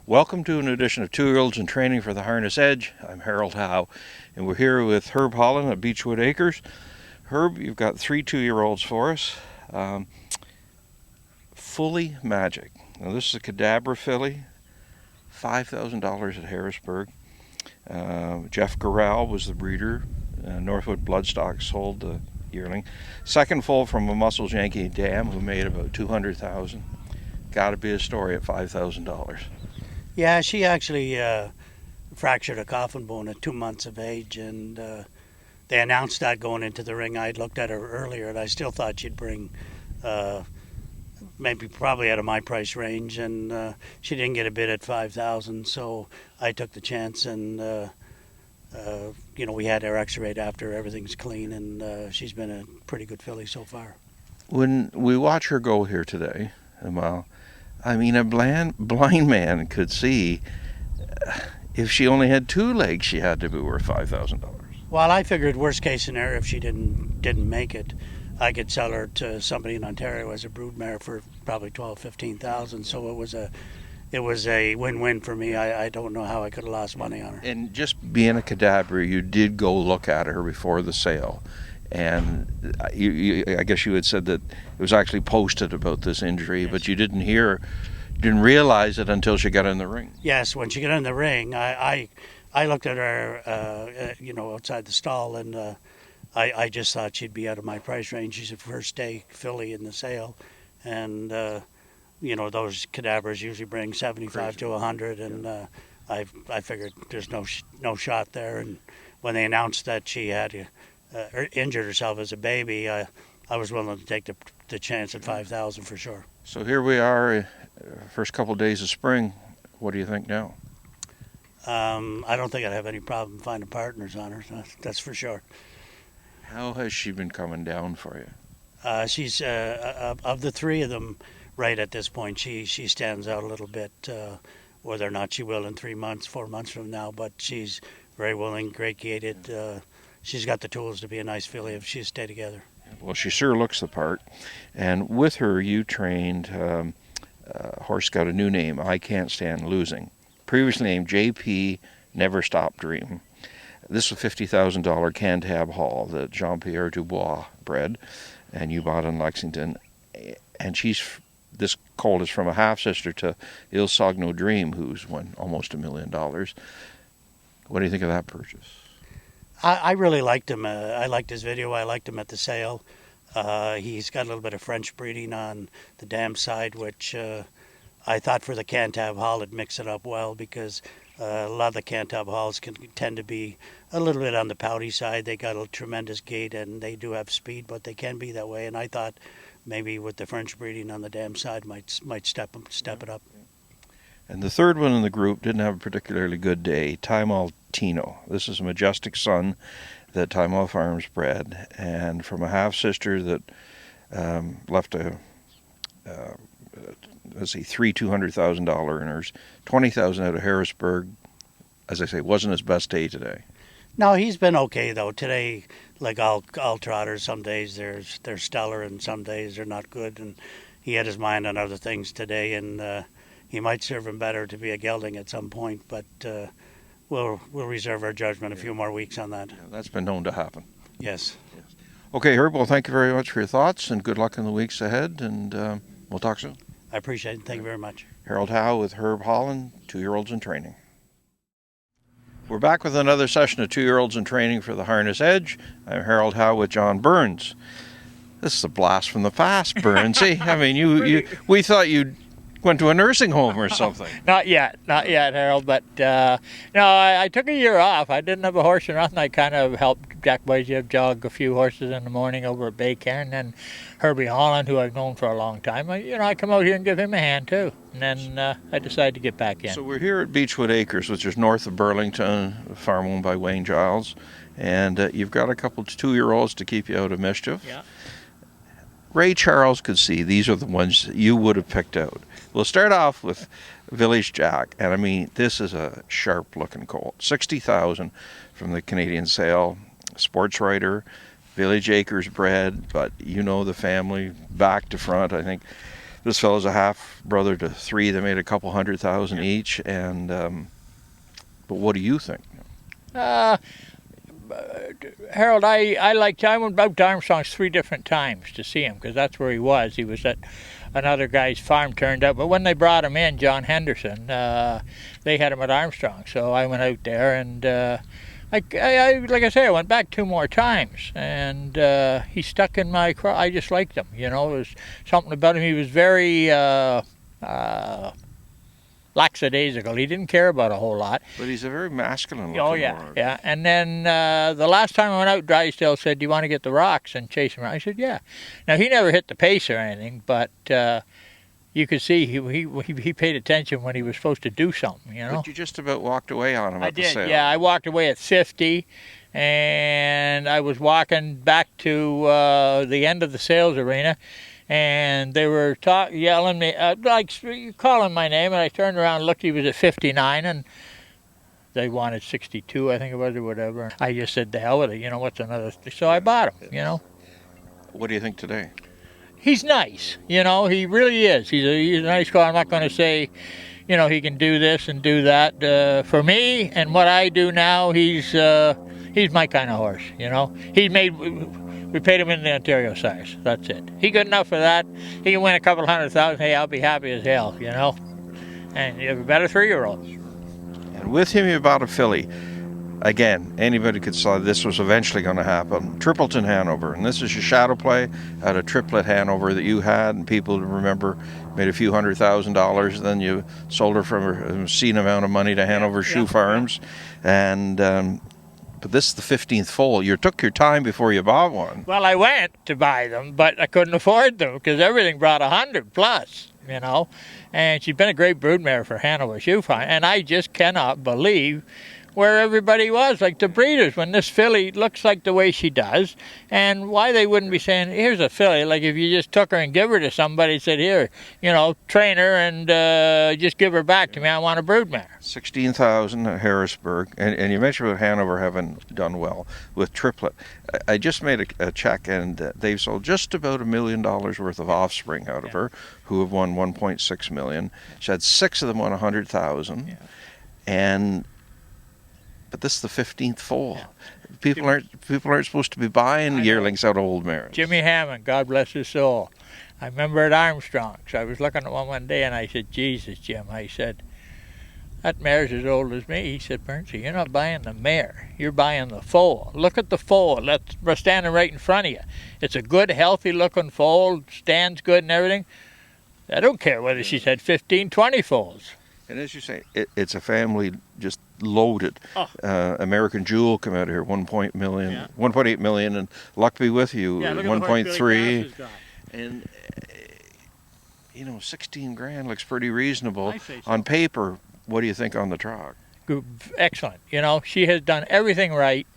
Welcome to an edition of 2-Year-Olds in Training for the Harness Edge. I'm Harold Howe, and we're here with Herb Holland at Beechwood Acres. Herb, you've got 3 2-year-olds for us. Fully Magic. Now this is a Cadabra filly, $5,000 at Harrisburg. Jeff Corral was the breeder. Northwood Bloodstock sold the yearling. Second foal from a Muscles Yankee dam who made about $200,000. Got to be a story at $5,000. Yeah, she actually fractured a coffin bone at 2 months of age, and they announced that going into the ring. I'd looked at her earlier, and I still thought she'd bring probably out of my price range, and she didn't get a bid at $5,000, so I took the chance, and we had her x-rayed after everything's clean, and she's been a pretty good filly so far. When we watch her go here today, Amal, I mean, a blind man could see if she only had 2 legs, she had to be worth $5,000. Well, I figured worst case scenario, if she didn't make it, I could sell her to somebody in Ontario as a broodmare for probably $12,000-15,000. So it was a win-win for me. I don't know how I could have lost money on her. And just being a Cadabra, you did go look at her before the sale. And I guess you had said that it was actually posted about this injury, yes. But you didn't realize it until she got in the ring. Yes, when she got in the ring, I looked at her, outside the stall, and I just thought she'd be out of my price range. She's a first day filly in the sale, and those Cadabras usually bring 75 to 100, and I figured there's no shot there. And when they announced that she had injured herself as a baby, I was willing to take the chance at $5,000 for sure. So here we are, first couple of days of spring. What do you think now? I don't think I'd have any problem finding partners on her. That's for sure. How has she been coming down for you? She's of the 3 of them right at this point. She stands out a little bit. Whether or not she will in 3 months, 4 months from now, but she's very willing, great gated. She's got the tools to be a nice filly if she stay together. Well, she sure looks the part. And with her, you trained a horse got a new name, I Can't Stand Losing. Previously named JP Never Stop Dream. This was a $50,000 Cantab Hall that Jean-Pierre Dubois bred, and you bought in Lexington. And this colt is from a half-sister to Il Sogno Dream, who's won almost $1 million. What do you think of that purchase? I really liked him. I liked his video. I liked him at the sale. He's got a little bit of French breeding on the dam side, which I thought for the Cantab Hall it'd mix it up well, because a lot of the Cantab Halls can tend to be a little bit on the pouty side. They got a tremendous gait and they do have speed, but they can be that way. And I thought maybe with the French breeding on the dam side might step it up. And the third one in the group didn't have a particularly good day, Time Altino. This is a majestic son that Time All Farms bred, and from a half-sister that left three $200,000 earners, $20,000 out of Harrisburg. As I say, wasn't his best day today. No, he's been okay though. Today, like all trotters, some days they're stellar and some days they're not good, and he had his mind on other things today, and he might serve him better to be a gelding at some point, but we'll reserve our judgment a few more weeks on that. Yeah, that's been known to happen. Yes. Okay, Herb, well, thank you very much for your thoughts, and good luck in the weeks ahead, and we'll talk soon. I appreciate it. Thank you very much. Harold Howe with Herb Holland, 2-Year-Olds in Training. We're back with another session of 2-Year-Olds in Training for the Harness Edge. I'm Harold Howe with John Burns. This is a blast from the past, Burnsy. I mean, we thought you went to a nursing home or something. Not yet, Harold, but I took a year off. I didn't have a horse or nothing. I kind of helped Jack Boyziev jog a few horses in the morning over at Bay Cairn, and Herbie Holland, who I've known for a long time, I come out here and give him a hand too, and then I decided to get back in. So we're here at Beechwood Acres, which is north of Burlington, a farm owned by Wayne Giles, and you've got a couple of 2-year-olds to keep you out of mischief. Yeah. Ray Charles could see these are the ones that you would have picked out. We'll start off with Village Jack, and I mean, this is a sharp-looking colt. $60,000 from the Canadian sale. Sports writer, Village Acres bred, but you know the family back to front. I think This fellow's a half brother to 3 that made a couple $100,000 each. And but what do you think? Harold, I went out to Armstrong's 3 different times to see him, because that's where he was. He was at another guy's farm, turned out. But when they brought him in, John Henderson, they had him at Armstrong. So I went out there, and like I say, I went back 2 more times, and he stuck in my craw. I just liked him. You know, there was something about him. He was very lackadaisical. He didn't care about a whole lot. But he's a very masculine looking Oh, yeah, horse. yeah. And then the last time I went out, Drysdale said, "Do you want to get the rocks and chase him around?" I said, "Yeah." Now, he never hit the pace or anything, but you could see he paid attention when he was supposed to do something, you know. But you just about walked away on him I at the did, sale. yeah. I walked away at 50, and I was walking back to the end of the sales arena, and they were yelling me, like calling my name, and I turned around and looked. He was at 59, and they wanted 62, I think it was, or whatever. I just said, "The hell with it, you know, what's another?" So I bought him, you know. What do you think today? He's nice, you know, he really is. He's a nice guy. I'm not going to say, you know, he can do this and do that. For me and what I do now, he's my kind of horse, you know. We paid him in the Ontario size. That's it. He good enough for that. He can win a couple $100,000. Hey, I'll be happy as hell, you know. And you have a better 3-year-old. And with him, you bought a filly. Again, anybody could say this was eventually going to happen. Tripleton Hanover, and this is your shadow play at a triplet Hanover that you had, and people remember made a few $100,000. Then you sold her for an obscene amount of money to Hanover Shoe Farms, and but this is the 15th foal. You took your time before you bought one. Well, I went to buy them, but I couldn't afford them because everything brought 100 plus, you know. And she's been a great broodmare for Hanover Shoe Farm, and I just cannot believe where everybody was, like the breeders, when this filly looks like the way she does, and why they wouldn't be saying, "Here's a filly," like if you just took her and give her to somebody and said, "Here, you know, train her and just give her back to me, I want a broodmare." 16,000 at Harrisburg, and you mentioned about Hanover having done well with triplet. I just made a check, and they've sold just about $1 million worth of offspring out of her, who have won $1.6 million. She had 6 of them won $100,000, and but this is the 15th foal. People aren't supposed to be buying yearlings out of old mares. Jimmy Hammond, God bless his soul. I remember at Armstrong's, I was looking at one day, and I said, "Jesus, Jim," I said, "that mare's as old as me." He said, "Bernsey, you're not buying the mare. You're buying the foal. Look at the foal. We're standing right in front of you. It's a good, healthy-looking foal, stands good and everything. I don't care whether she's had 15, 20 foals." And as you say, it's a family just loaded. American Jewel come out of here, 1.8 million, and Luck Be With You, 1.3. And you know, 16 grand looks pretty reasonable on paper. What do you think on the track? Excellent. You know, she has done everything right.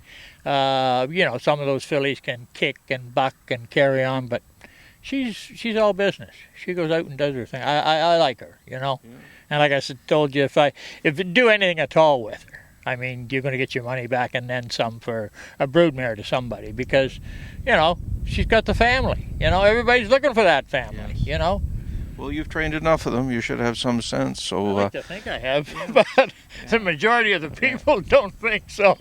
You know, some of those fillies can kick and buck and carry on, but she's all business. She goes out and does her thing. I like her, you know. Yeah. And like I told you, if you do anything at all with her, I mean, you're going to get your money back and then some for a broodmare to somebody, because, you know, she's got the family. You know, everybody's looking for that family, you know. Well, you've trained enough of them. You should have some sense. So I like to think I have, but the majority of the people don't think so.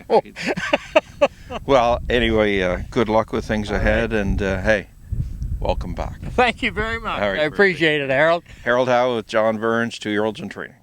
Well, anyway, good luck with things ahead, and hey, welcome back. Thank you very much. Right, I appreciate it, Harold. Harold Howe with John Burns, 2-year-olds in training.